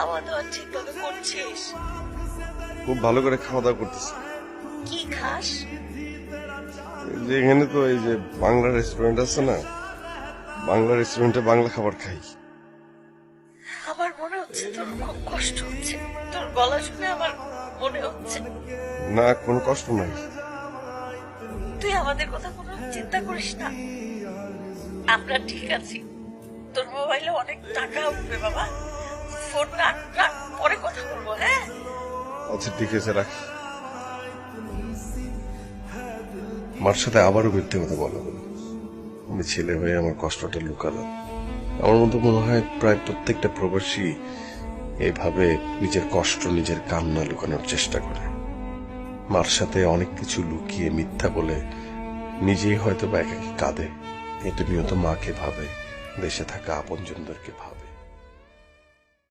খাওয়া দাওয়া ঠিকভাবে করছিস? খুব ভালো করে খাওয়া দাওয়া করতেছি। কি খাস? এই যে এখানে তো এই যে বাংলা রেস্টুরেন্ট আছে না, বাংলা রেস্টুরেন্টে বাংলা খাবার খাই। আমার মনে হচ্ছে তোর খুব কষ্ট হচ্ছে, তোর গলা শুনে আমার মনে হচ্ছে। না, কোনো কষ্ট নাই। তুই আমাদের কথা কোনো চিন্তা করিস না, আমরা ঠিক আছি। তোর মোবাইলে অনেক টাকা উঠবে বাবা, ফোন রাখ, পরে কথা বলবো। হ্যাঁ, আচ্ছা ঠিক আছে, রাখি। মার সাথে আবারও মিথ্যে কথা বলা হলো। আমি ছেলে হয়ে আমার কষ্টটা লুকালাম। আমার মতো মনে হয় প্রায় প্রত্যেকটা প্রবাসী এইভাবে নিজের কষ্ট, নিজের কান্না লুকানোর চেষ্টা করে। মার সাথে অনেক কিছু লুকিয়ে মিথ্যা বলে নিজেই হয়তো বা একাকি কাঁদে, প্রতিনিয়ত মাকে ভাবে, দেশে থাকা আপনজনদেরকে ভাবে।